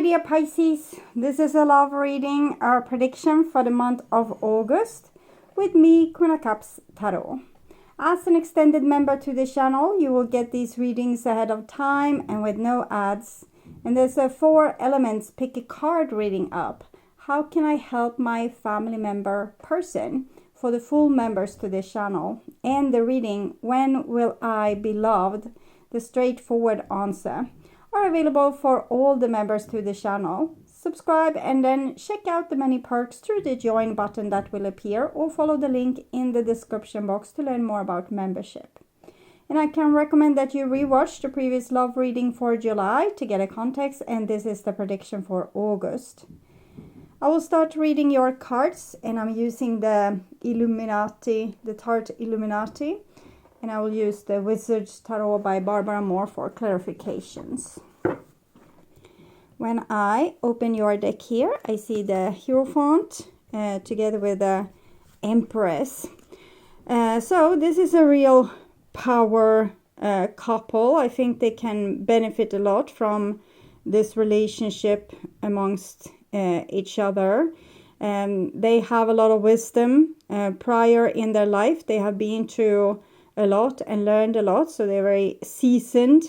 dear Pisces, this is a love reading, our prediction for the month of August with me, Queen of Cups Tarot. As an extended member to the channel, you will get these readings ahead of time and with no ads. And there's 4 elements, pick a card reading up. How can I help my family member person? For the full members to this channel. And the reading, when will I be loved? The straightforward answer. Are available for all the members to the channel. Subscribe and then check out the many perks through the join button that will appear, or follow the link in the description box to learn more about membership. And I can recommend that you rewatch the previous love reading for July to get a context, and this is the prediction for August. I will start reading your cards, and I'm using the Illuminati, the Tart Illuminati. And I will use the Wizard's Tarot by Barbara Moore for clarifications. When I open your deck here, I see the Hierophant together with the Empress. So this is a real power couple. I think they can benefit a lot from this relationship amongst each other. They have a lot of wisdom prior in their life. They have been through a lot and learned a lot, so they're very seasoned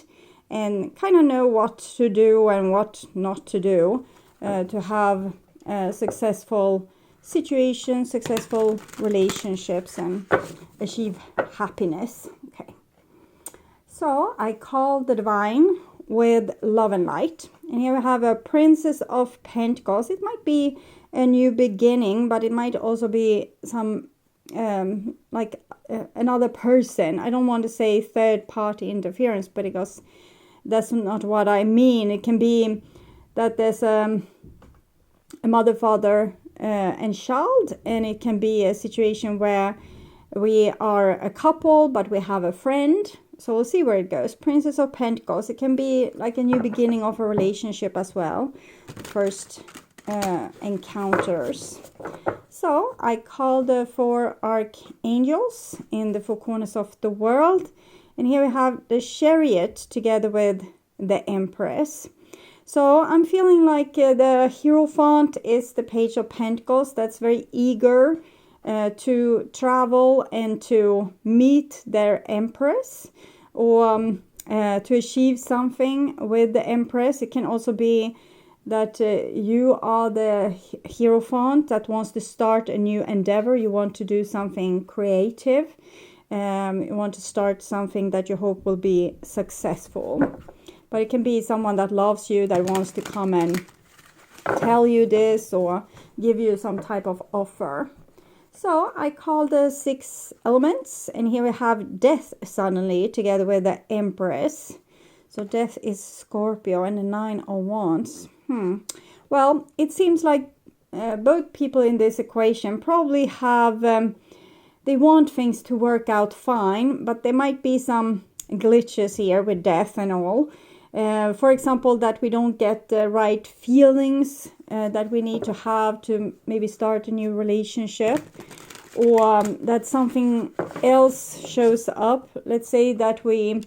and kind of know what to do and what not to do to have successful situations, successful relationships, and achieve happiness. Okay, so I call the divine with love and light, and here we have a Princess of Pentacles. It might be a new beginning, but it might also be some another person. I don't want to say third party interference, but because that's not what I mean. It can be that there's a mother, father and child, and it can be a situation where we are a couple but we have a friend. So we'll see where it goes. Princess of Pentacles. It can be like a new beginning of a relationship as well. First encounters. So I call the 4 archangels in the 4 corners of the world, and here we have the Chariot together with the Empress. So I'm feeling like the Hierophant is the Page of Pentacles that's very eager to travel and to meet their Empress, or to achieve something with the Empress. It can also be that you are the Hierophant that wants to start a new endeavor. You want to do something creative. You want to start something that you hope will be successful. But it can be someone that loves you, that wants to come and tell you this or give you some type of offer. So I call the 6 elements, and here we have Death suddenly together with the Empress. So Death is Scorpio, and the 9 of Wands. Well, it seems like both people in this equation probably have, they want things to work out fine, but there might be some glitches here with Death and all. For example, that we don't get the right feelings that we need to have to maybe start a new relationship, or that something else shows up. Let's say that we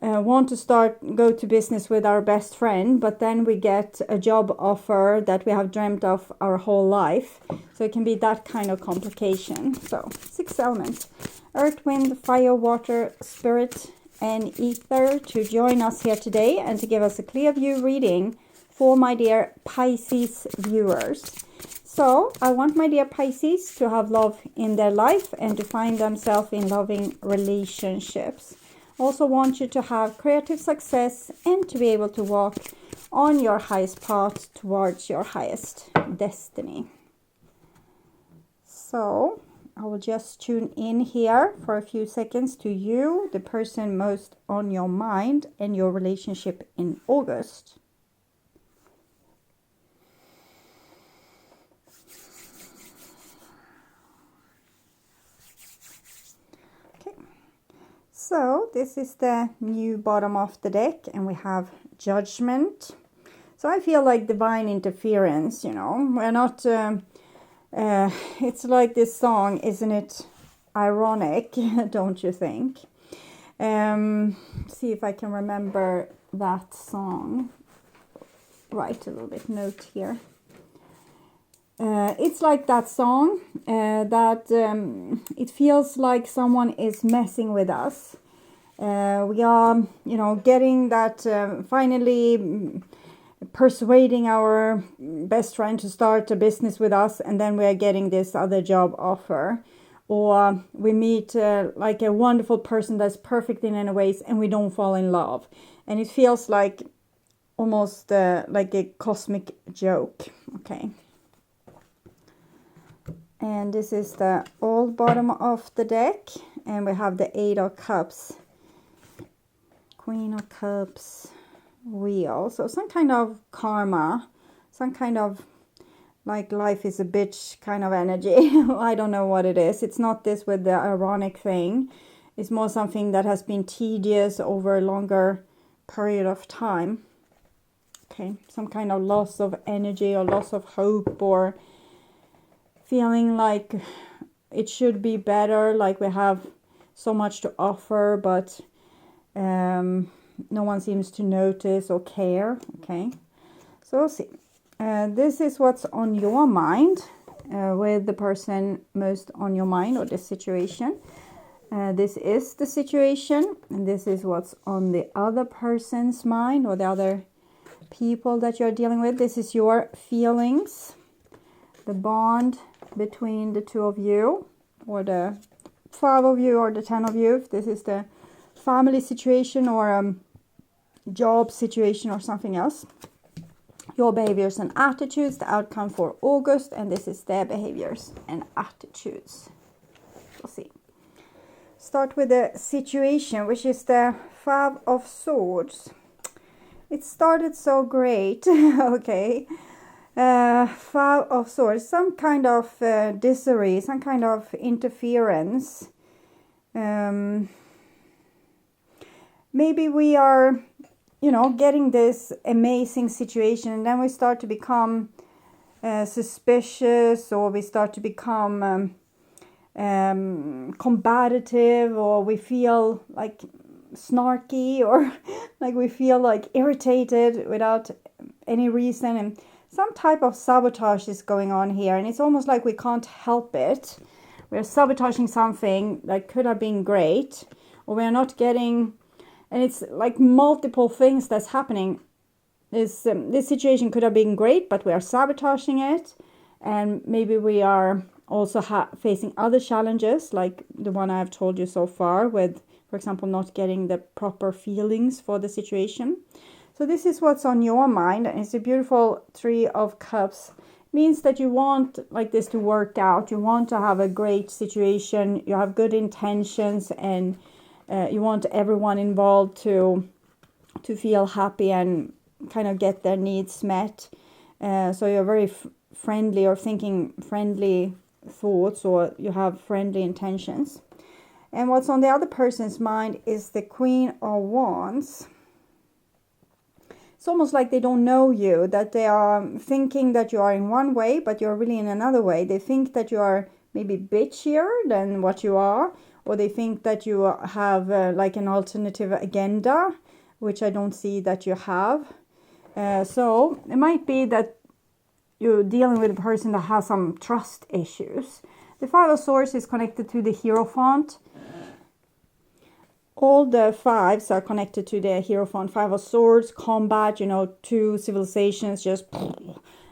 want to go to business with our best friend, but then we get a job offer that we have dreamt of our whole life. So it can be that kind of complication. So 6 elements: earth, wind, fire, water, spirit, and ether to join us here today and to give us a clear view reading for my dear Pisces viewers. So I want my dear Pisces to have love in their life and to find themselves in loving relationships. Also want you to have creative success and to be able to walk on your highest path towards your highest destiny. So I will just tune in here for a few seconds to you, the person most on your mind, and your relationship in August. So this is the new bottom of the deck, and we have Judgment. So I feel like divine interference, you know. We're not, it's like this song, isn't it ironic, don't you think? See if I can remember that song. write a little bit note here. It's like that song that it feels like someone is messing with us. We are, getting that finally persuading our best friend to start a business with us, and then we are getting this other job offer. Or we meet like a wonderful person that's perfect in any ways, and we don't fall in love. And it feels like almost like a cosmic joke. Okay. And this is the old bottom of the deck. And we have the 8 of Cups, Queen of Cups, Wheel. So some kind of karma, some kind of like life is a bitch kind of energy. I don't know what it is. It's not this with the ironic thing. It's more something that has been tedious over a longer period of time. Okay, some kind of loss of energy or loss of hope, or feeling like it should be better, like we have so much to offer, but no one seems to notice or care. Okay, so we'll see. This is what's on your mind, with the person most on your mind, or the situation. This is the situation, and this is what's on the other person's mind, or the other people that you're dealing with. This is your feelings, the bond between the 2 of you, or the 5 of you, or the 10 of you. If this is the family situation, or job situation, or something else. Your behaviors and attitudes, the outcome for August, and this is their behaviors and attitudes. We'll see. Start with the situation, which is the 5 of Swords. It started so great. Okay. 5 of Swords, some kind of disarray, some kind of interference. Maybe we are, getting this amazing situation, and then we start to become suspicious, or we start to become combative, or we feel like snarky, or like we feel like irritated without any reason, and some type of sabotage is going on here, and it's almost like we can't help it. We're sabotaging something that could have been great, or we're not getting, and it's like multiple things that's happening. This situation could have been great, but we are sabotaging it, and maybe we are also facing other challenges, like the one I've told you so far, with, for example, not getting the proper feelings for the situation. So this is what's on your mind, and it's a beautiful 3 of Cups. It means that you want like this to work out. You want to have a great situation. You have good intentions, and you want everyone involved to feel happy and kind of get their needs met. So you're very friendly, or thinking friendly thoughts, or you have friendly intentions. And what's on the other person's mind is the Queen of Wands. It's almost like they don't know you, that they are thinking that you are in one way, but you're really in another way. They think that you are maybe bitchier than what you are, or they think that you have like an alternative agenda, which I don't see that you have. So it might be that you're dealing with a person that has some trust issues. The 5 of Swords is connected to the Hierophant. All the 5s are connected to the Hierophant. 5 of Swords, combat, 2 civilizations, just,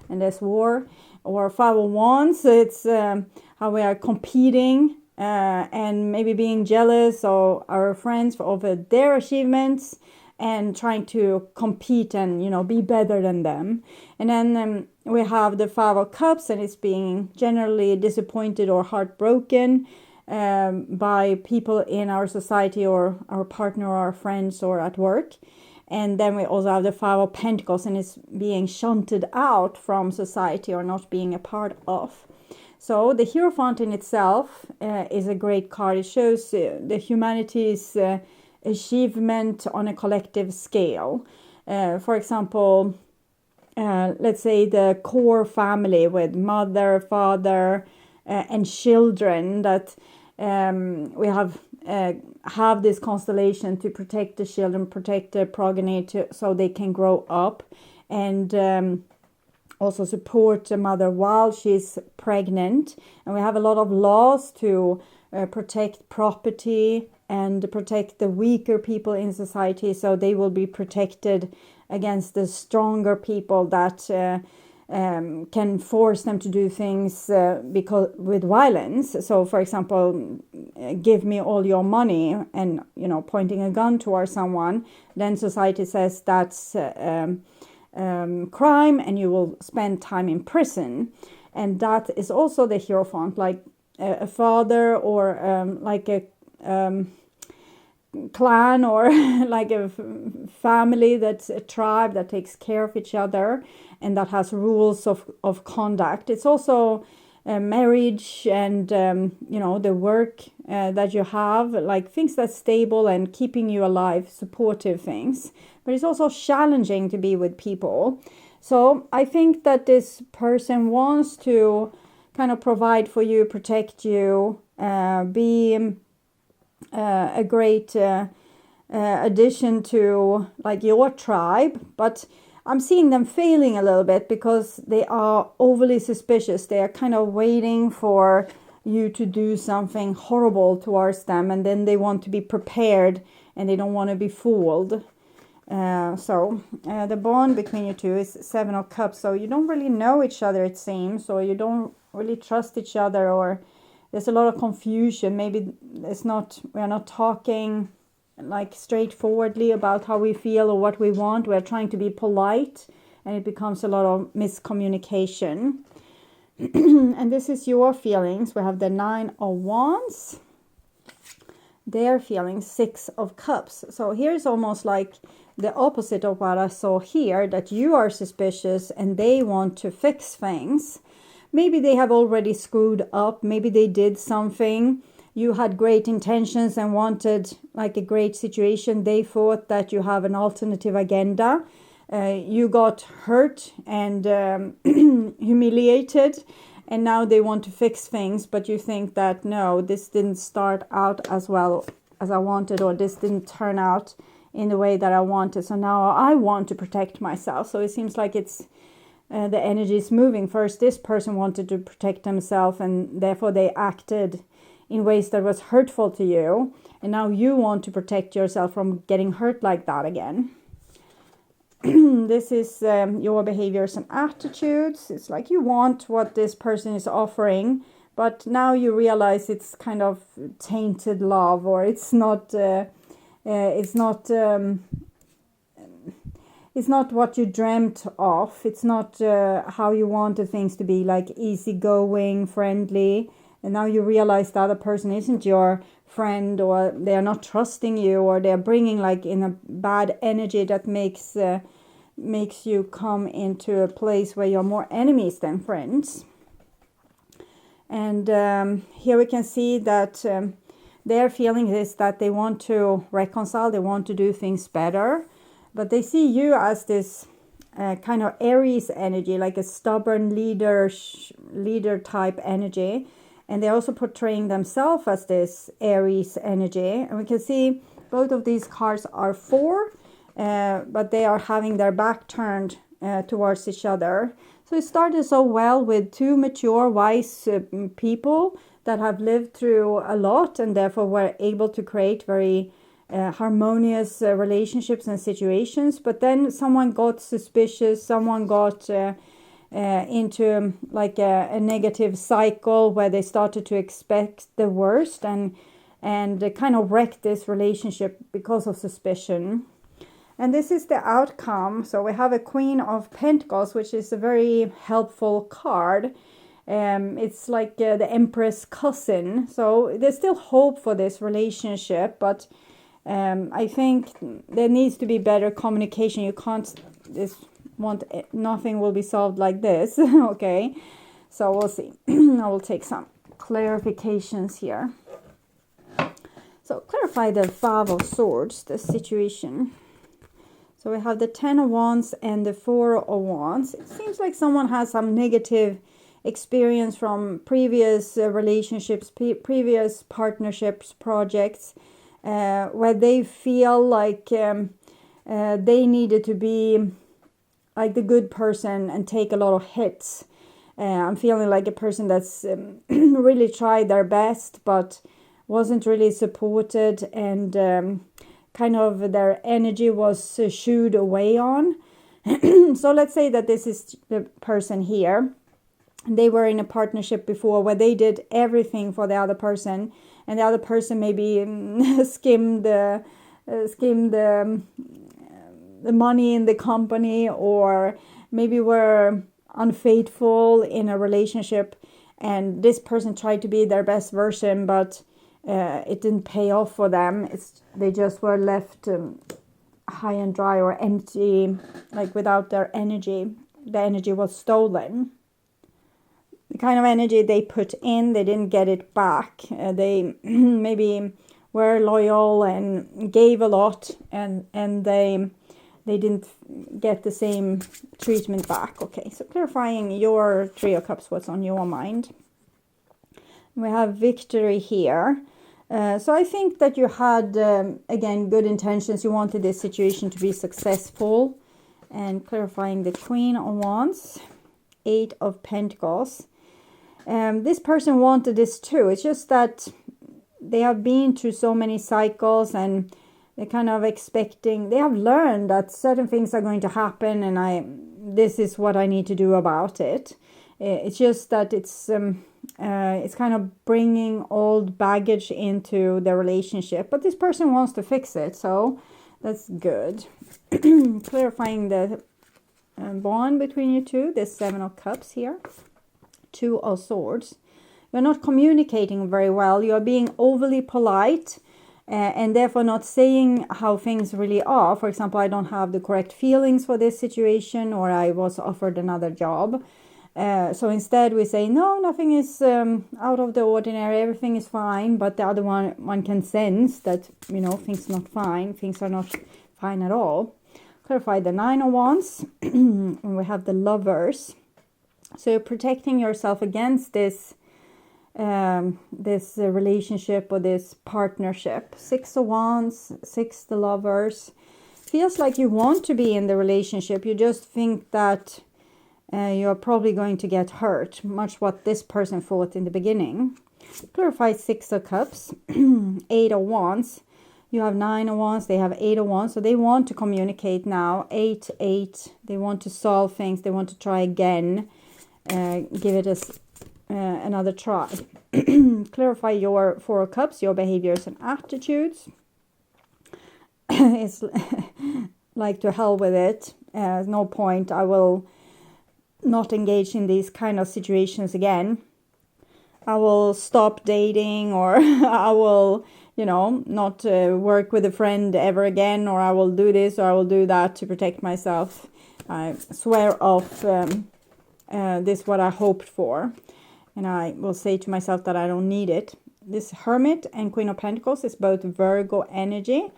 and there's war. Or 5 of Wands, it's how we are competing and maybe being jealous of our friends over their achievements, and trying to compete and, be better than them. And then we have the 5 of Cups, and it's being generally disappointed or heartbroken by people in our society, or our partner, or our friends, or at work. And then we also have the 5 of Pentacles, and it's being shunted out from society, or not being a part of. So the Hierophant in itself is a great card. It shows the humanity's achievement on a collective scale. For example, let's say the core family with mother, father, and children, that we have this constellation to protect the children, protect their progeny, so they can grow up and also support the mother while she's pregnant. And we have a lot of laws to protect property and protect the weaker people in society, so they will be protected against the stronger people that can force them to do things because with violence. So, for example, give me all your money, and pointing a gun towards someone. Then society says that's crime, and you will spend time in prison. And that is also the Hierophant, like a father or like a clan or like a family, that's a tribe that takes care of each other and that has rules of conduct. It's also marriage and the work that you have, like things that's stable and keeping you alive, supportive things. But it's also challenging to be with people. So I think that this person wants to kind of provide for you, protect you, be a great addition to like your tribe. But I'm seeing them failing a little bit because they are overly suspicious. They are kind of waiting for you to do something horrible towards them, and then they want to be prepared and they don't want to be fooled. So the bond between you two is 7 of Cups. So you don't really know each other, it seems, or you don't really trust each other, or there's a lot of confusion. Maybe we're not talking like straightforwardly about how we feel or what we want. We're trying to be polite, and it becomes a lot of miscommunication. And this is your feelings. We have the 9 of Wands. Their feelings, 6 of Cups. So here's almost like the opposite of what I saw here, that you are suspicious and they want to fix things. Maybe they have already screwed up. Maybe they did something. You had great intentions and wanted like a great situation. They thought that you have an alternative agenda. You got hurt and humiliated, and now they want to fix things, but you think that no, this didn't start out as well as I wanted, or this didn't turn out in the way that I wanted, so now I want to protect myself. So it seems like it's the energy is moving. First, this person wanted to protect themselves, and therefore they acted in ways that was hurtful to you, and now you want to protect yourself from getting hurt like that again. This is your behaviors and attitudes. It's like you want what this person is offering, but now you realize it's kind of tainted love, or it's not what you dreamt of. It's not how you wanted things to be, like easygoing, friendly. And now you realize the other person isn't your friend, or they are not trusting you, or they are bringing like in a bad energy that makes you come into a place where you're more enemies than friends. And here we can see that their feeling is that they want to reconcile, they want to do things better, but they see you as this kind of Aries energy, like a stubborn leader type energy. And they're also portraying themselves as this Aries energy. And we can see both of these cards are 4, but they are having their back turned towards each other. So it started so well with 2 mature, wise people that have lived through a lot, and therefore were able to create very harmonious relationships and situations. But then someone got suspicious, someone got into like a negative cycle where they started to expect the worst, and kind of wrecked this relationship because of suspicion. And this is the outcome. So we have a Queen of Pentacles, which is a very helpful card. It's like the Empress cousin. So there's still hope for this relationship, but I think there needs to be better communication. You can't nothing will be solved like this. Okay, so we'll see. I will take some clarifications here. So clarify the 5 of Swords, the situation. So we have the 10 of Wands and the 4 of Wands. It seems like someone has some negative experience from previous relationships, previous partnerships, projects, where they feel like they needed to be like the good person and take a lot of hits. I'm feeling like a person that's really tried their best, but wasn't really supported, and kind of their energy was shooed away on. So let's say that this is the person here. They were in a partnership before where they did everything for the other person, and the other person maybe skimmed the money in the company, or maybe were unfaithful in a relationship, and this person tried to be their best version, but it didn't pay off for them. They just were left high and dry or empty, like without their energy. The energy was stolen. The kind of energy they put in, they didn't get it back. They maybe were loyal and gave a lot, and they didn't get the same treatment back. Okay, so clarifying your Three of Cups, what's on your mind. We have victory here. So I think that you had, again, good intentions. You wanted this situation to be successful. And clarifying the Queen of Wands, Eight of Pentacles. This person wanted this too. It's just that they have been through so many cycles, and they're kind of expecting, they have learned that certain things are going to happen, and this is what I need to do about it. It's just that it's kind of bringing old baggage into the relationship, but this person wants to fix it, so that's good. Clarifying the bond between you two, the Seven of Cups here, Two of Swords. You're not communicating very well. You're being overly polite, and therefore not saying how things really are. For example, I don't have the correct feelings for this situation, or I was offered another job. So instead we say, no, nothing is out of the ordinary, everything is fine, but the other one can sense that, things are not fine, things are not fine at all. Clarify the Nine of Wands, and we have the Lovers. So you're protecting yourself against this relationship or this partnership. Six of Wands, Six the Lovers. Feels like you want to be in the relationship, you just think that you're probably going to get hurt, much what this person thought in the beginning. Clarify Six of Cups, Eight of Wands. You have Nine of Wands, they have Eight of Wands, so they want to communicate now. 8, 8, they want to solve things, they want to try again, give it another try. Clarify your Four of Cups, your behaviors and attitudes. It's like, to hell with it, no point, I will not engage in these kind of situations again. I will stop dating, or I will, not work with a friend ever again, or I will do this or I will do that to protect myself. I swear off this what I hoped for, and I will say to myself that I don't need it. This Hermit and Queen of Pentacles is both Virgo energy.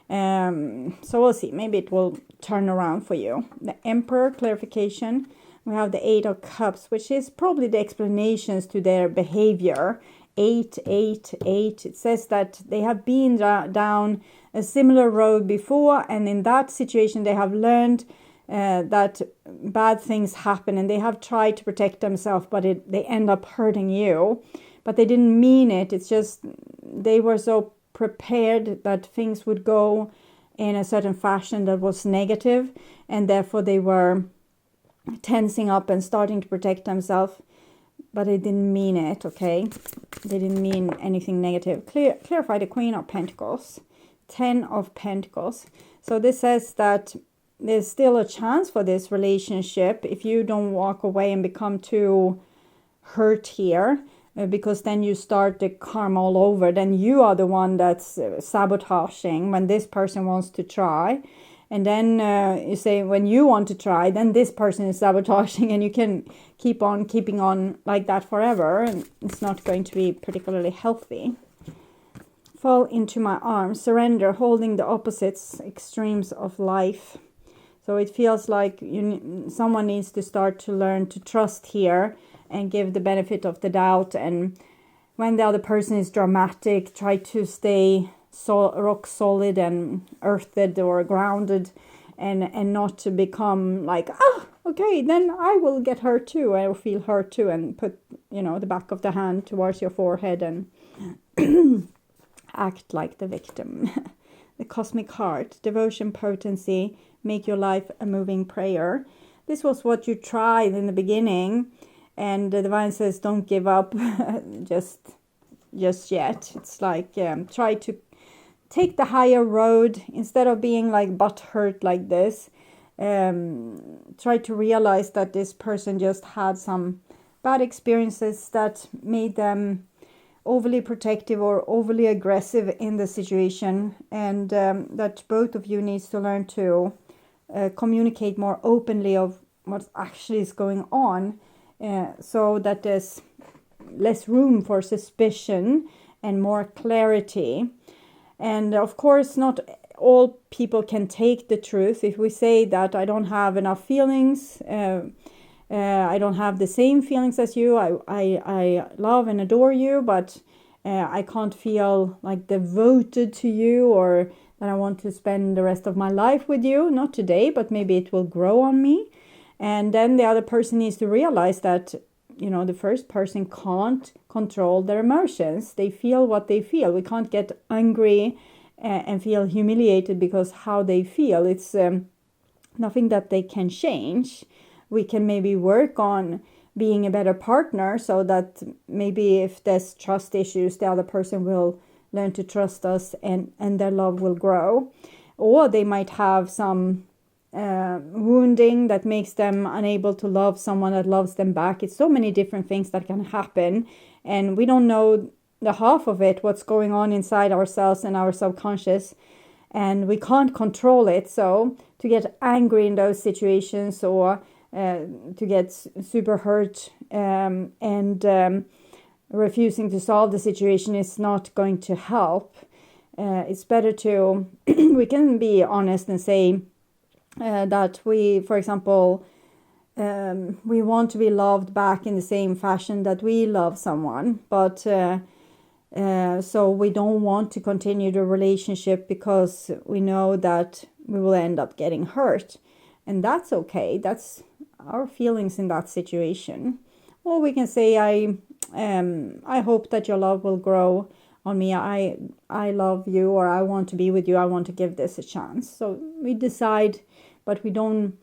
So we'll see, maybe it will turn around for you. The Emperor, clarification. We have the Eight of Cups, which is probably the explanations to their behavior. 8, 8, 8. It says that they have been down a similar road before, and in that situation they have learned that bad things happen, and they have tried to protect themselves, but they end up hurting you. But they didn't mean it. It's just they were so prepared that things would go in a certain fashion that was negative, and therefore they were tensing up and starting to protect themselves, but they didn't mean it. Okay, they didn't mean anything negative. Clarify the Queen of Pentacles, 10 of Pentacles. So this says that there's still a chance for this relationship if you don't walk away and become too hurt here, because then you start the karma all over. Then you are the one that's sabotaging when this person wants to try. And then you say, when you want to try, then this person is sabotaging, and you can keep on keeping on like that forever. And it's not going to be particularly healthy. Fall into my arms, surrender, holding the opposites, extremes of life. So it feels like someone needs to start to learn to trust here and give the benefit of the doubt. And when the other person is dramatic, try to stay rock solid and earthed or grounded, and not to become like, oh, okay, then I will get hurt too. I will feel hurt too, and put, you know, the back of the hand towards your forehead and act like the victim. The cosmic heart, devotion, potency, make your life a moving prayer. This was what you tried in the beginning, and the divine says, don't give up just yet. It's like, try to take the higher road instead of being like butthurt like this. Try to realize that this person just had some bad experiences that made them overly protective or overly aggressive in the situation, and that both of you needs to learn to communicate more openly of what actually is going on, so that there's less room for suspicion and more clarity. And of course, not all people can take the truth. If we say that I don't have enough feelings, I don't have the same feelings as you, I love and adore you, but I can't feel like devoted to you, or that I want to spend the rest of my life with you. Not today, but maybe it will grow on me. And then the other person needs to realize that, you know, the first person can't control their emotions. They feel what they feel. We can't get angry and feel humiliated because how they feel. It's nothing that they can change. We can maybe work on being a better partner, so that maybe if there's trust issues, the other person will learn to trust us, and their love will grow. Or they might have some wounding that makes them unable to love someone that loves them back. It's so many different things that can happen, and we don't know the half of it, what's going on inside ourselves and our subconscious, and we can't control it. So to get angry in those situations, or to get super hurt and refusing to solve the situation is not going to help. It's better to we can be honest and say that we, for example, we want to be loved back in the same fashion that we love someone, but so we don't want to continue the relationship because we know that we will end up getting hurt, and that's okay. That's our feelings in that situation. Or we can say, I hope that your love will grow on me. I love you, or I want to be with you. I want to give this a chance. So we decide, but we don't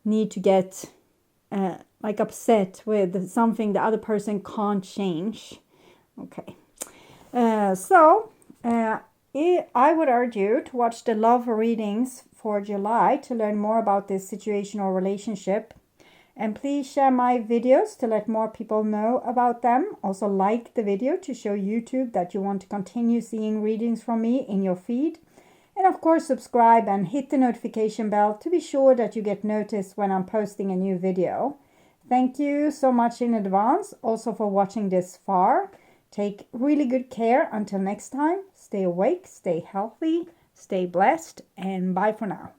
need to get like upset with something the other person can't change. Okay. So I would urge you to watch the love readings for July to learn more about this situation or relationship. And please share my videos to let more people know about them. Also like the video to show YouTube that you want to continue seeing readings from me in your feed. And of course, subscribe and hit the notification bell to be sure that you get noticed when I'm posting a new video. Thank you so much in advance also for watching this far. Take really good care until next time. Stay awake, stay healthy, stay blessed, and bye for now.